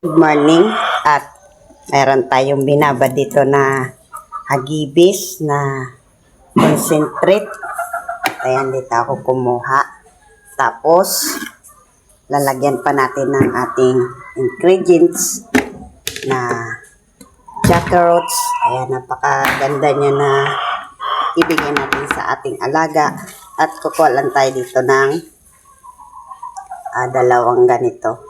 Good morning at meron tayong binaba dito na hagibis na concentrate. Ayan, dito ako kumuha. Tapos, lalagyan pa natin ng ating ingredients na jackarots. Ayan, napakaganda niya na ibigay natin sa ating alaga. At kukuha lang tayo dito ng dalawang ganito.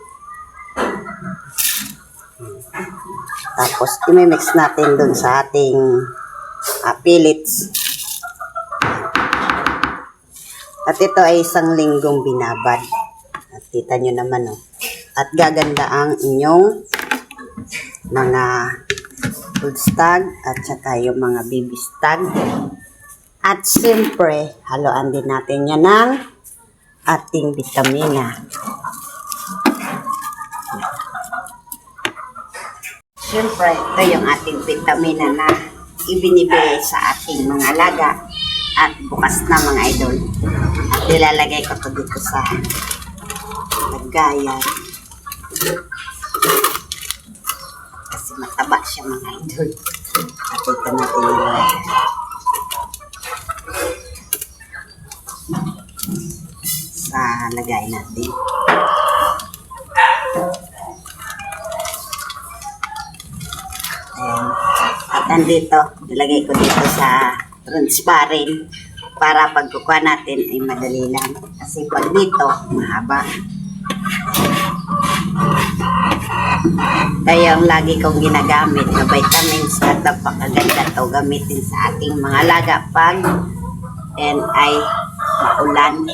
Tapos, imimix natin dun sa ating pellets. At ito ay isang linggong binabad. At kita nyo naman, oh. At gaganda ang inyong mga food stag at saka yung mga baby stag. At siyempre, haluan din natin yan ng ating vitamina. Siyempre, ito yung ating vitamina na ibinibigay sa ating mga alaga at bukas na mga idol. At nilalagay ko ito dito sa lagayan. Kasi mataba siya mga idol. At ito natin nilalagay. Sa lagay natin. At andito, nilagay ko dito sa transparent para pagkukuha natin ay madali lang. Kasi pag dito, mahaba. Kaya ang lagi kong ginagamit na vitamins at napakaganda ito gamitin sa ating mga alaga pag ay maulan.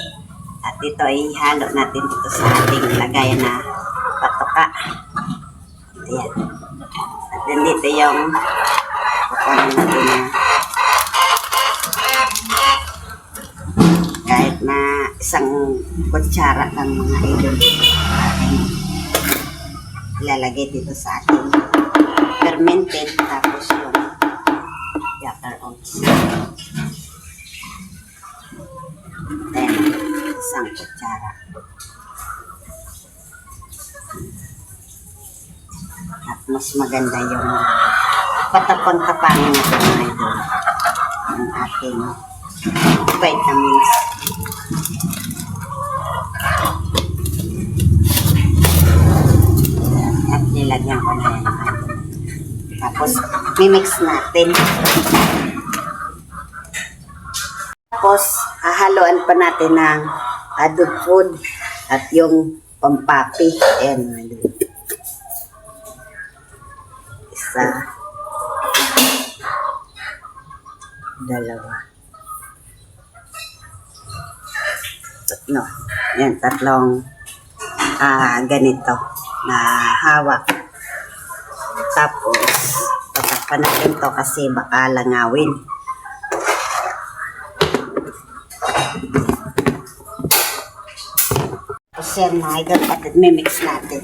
At ito ay halo natin dito sa ating lagayan na patoka. Ayan. At dito yung kukunin natin na kahit na isang kutsara ng mga idol ilalagay dito sa ating fermented tapos yung yatter oats. Then, isang kutsara. At mas maganda yung patapang-tapangin natin mga idol ng ating vitamins. At nilagyan ko na yan. Tapos, mimix natin. Tapos, hahaluan pa natin ng dog food at yung pampapi. Ayan, mga idol. Isa, dalawa, tatlo. Yan, tatlong ganito na hawak. Tapos, tatakpan natin to kasi baka langawin. Tapos yan mga idol, patit mimix natin.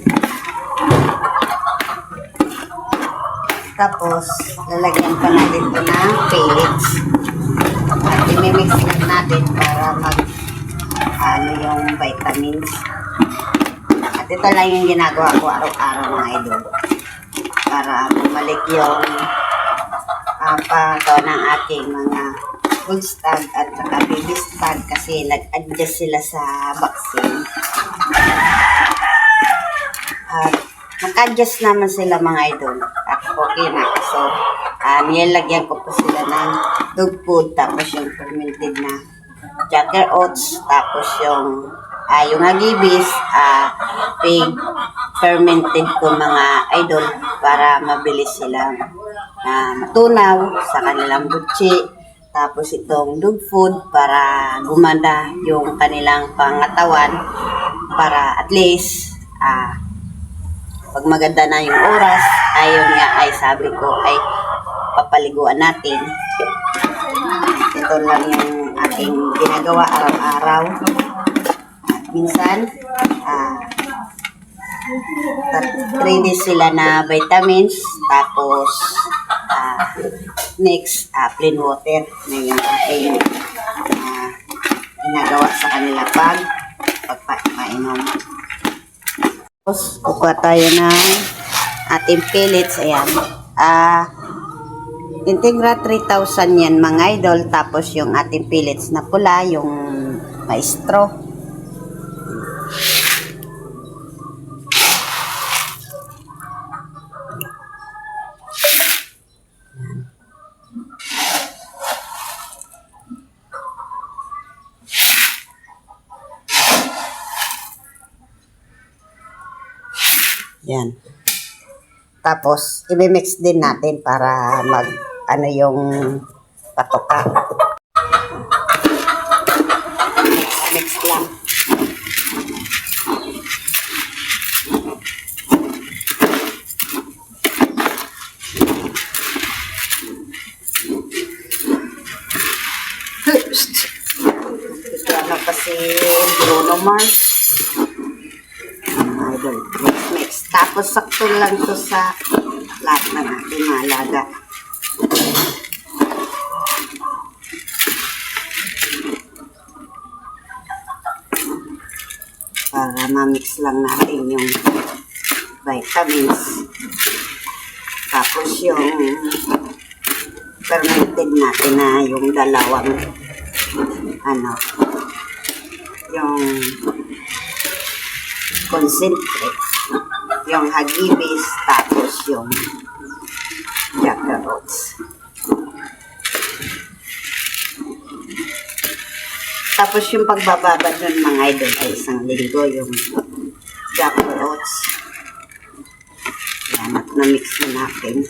Tapos, lalagyan pa natin ito ng pellets. At imimix lang natin para yung vitamins. At ito lang yung ginagawa ko araw-araw mga idol. Para bumalik yung pato ng ating mga full stag at saka baby stag kasi nag-adjust sila sa vaccine. At nag-adjust naman sila mga idol. At okay na. So, nilagyan ko po sila ng dog food. Tapos yung fermented na jacker oats. Tapos yung hagibis. Pig fermented ko mga idol. Para mabilis silang matunaw sa kanilang butsi. Tapos itong dog food para gumanda yung kanilang pangatawan. Para at least pag maganda na yung oras, ayun nga ay sabi ko ay papaliguan natin. Ito lang yung aking ginagawa araw-araw. At minsan, 3 days sila na vitamins. Tapos, next, plain water na yung aking ginagawa sa kanila pagpainom. Tapos, kukuha tayo ng ating pellets, ayan. Integra 3,000 yan mga idol. Tapos yung ating pellets na pula, yung maestro. Yan. Tapos, i-mix din natin para ano yung patoka. Mix lang. Ito na pa si Bruno Mars. Mix. Tapos, sakto lang to sa lahat na natin malaga. Para ma-mix lang natin yung vitamins. Tapos yung fermented natin na yung dalawang yung concentrate, yung hagibis, tapos yung jacker oats. Tapos yung pagbababad nun mga idol ay isang linggo yung jacker oats. Yan, at na-mix na natin.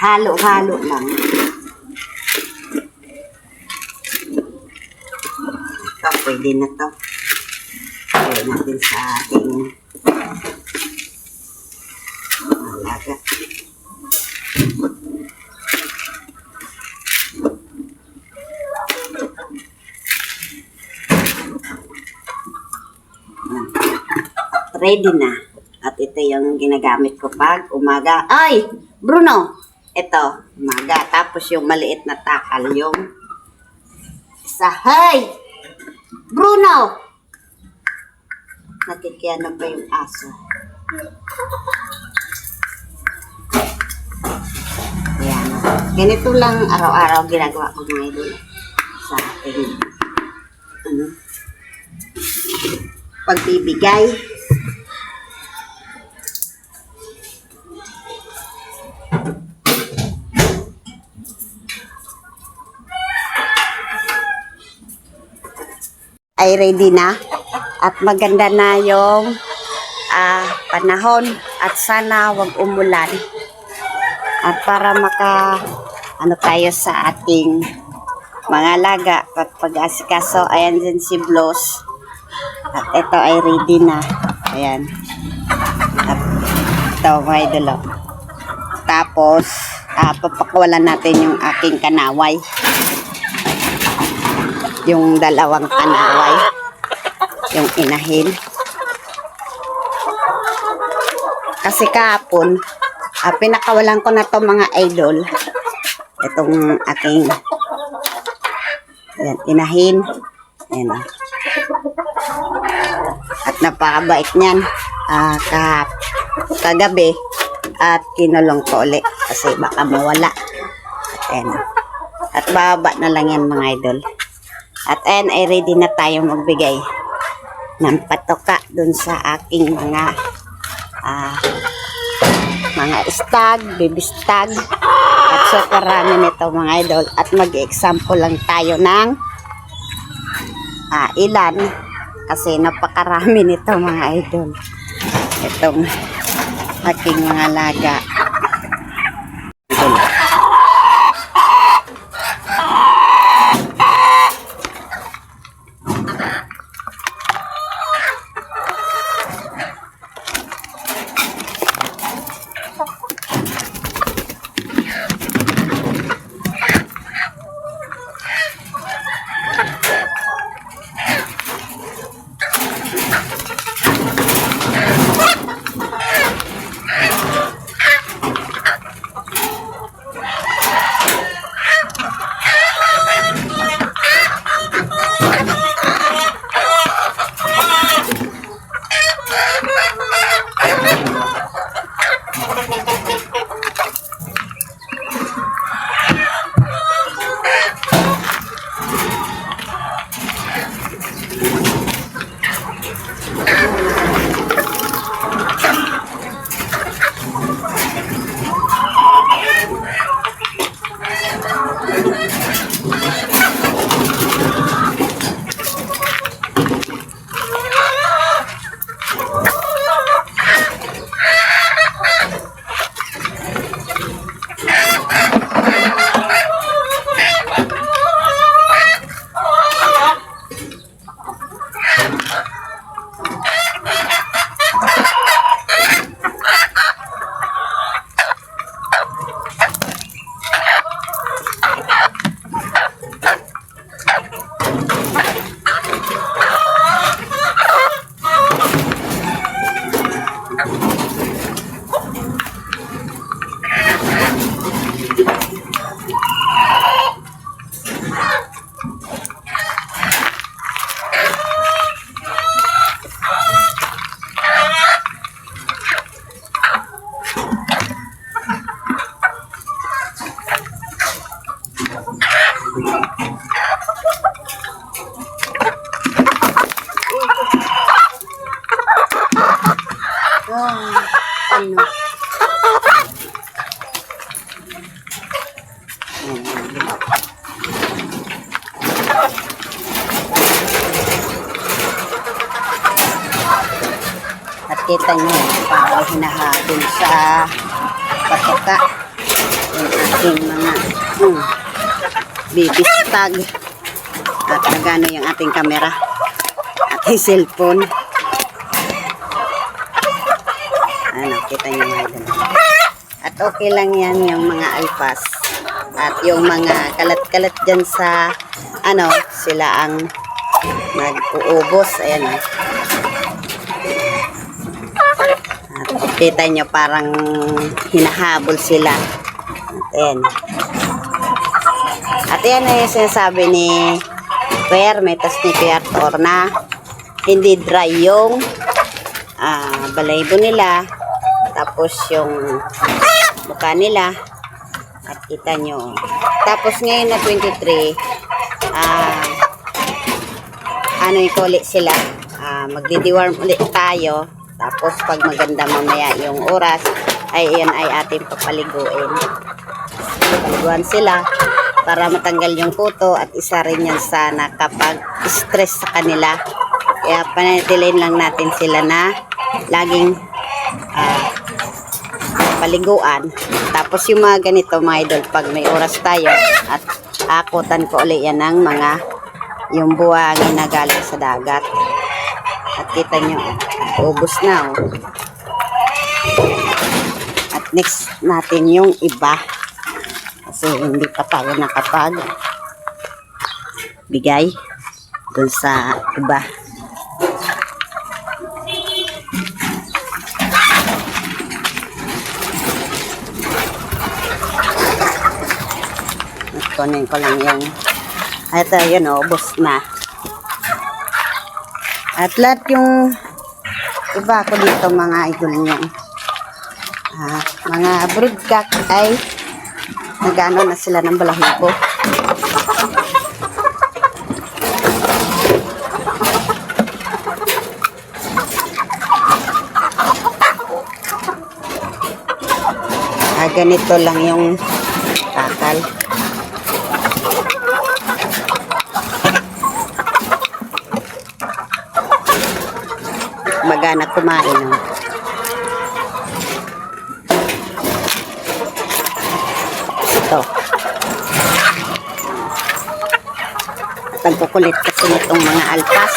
Halo-halo lang. Ito, pwede na to. Pwede natin sa ating malaga. Ready na. At ito yung ginagamit ko pag umaga. Ay! Bruno! Ito, umaga. Tapos yung maliit na takal, yung isa. Hey! Bruno! Nakikiyano pa yung aso. Ayan. Ganito lang araw-araw ginagawa ko mga idol sa ating pagbibigay. Ay ready na at maganda na yung panahon at sana wag umulan at para tayo sa ating mga laga at pag-asikaso. Ayan din si Bloss at ito ay ready na. Ayan at ito mga idol. Tapos papakawalan natin yung aking kanaway, yung dalawang kanaway, yung inahin. Kasi kahapon, pinakawalan ko na to mga idol. Itong aking inahin. Ayan. At napakabait niyan. Kagabi, at kinulong ko ulit kasi baka mawala. Ayan. At bababa na lang yan mga idol. At ayan ay ready na tayo magbigay ng patoka dun sa aking mga stag, baby stag. At so karami nito mga idol. At mag-example lang tayo ng ilan kasi napakarami nito mga idol. Itong aking mga laga. Ano? At kita nyo, parang hinahabol sa patoka yung ating mga bibistag. At nagano yung ating camera at yung cellphone. Ano, kita nyo mga idol. At okay lang yan yung mga alpas. At yung mga kalat-kalat dyan sa ano, sila ang nag-uubos. Ayan o. At kita nyo parang hinahabol sila. At ayan. At yan na yung sinasabi ni Kuya Metas ni Kuya Arthur na hindi dry yung balaybo nila. Tapos yung mukha nila. At kita nyo. Tapos ngayon na 23, ano yung ulit sila. Magdi-deworm ulit tayo. Tapos pag maganda mamaya yung oras, ay yan ay ating papaliguin. Paliguan sila para matanggal yung kuto at isa rin yan sa nakapag-stress sa kanila. Kaya panatiliin lang natin sila na laging paliguan. Tapos yung mga ganito mga idol, pag may oras tayo at akutan ko ulit yan ng mga yung buwangin na galing sa dagat. At kita nyo, ubos na oh. At next natin yung iba. Kasi hindi pa tayo nakapag bigay dun sa iba. Kunin ko lang yung ito yun o, ubos na. At lahat yung iba ko dito mga idol nyo, mga broodcock ay nagano na sila ng balahibo. Ganito lang yung takal. Magana kumain. Ito. Tagkukulit kasi itong mga alpas.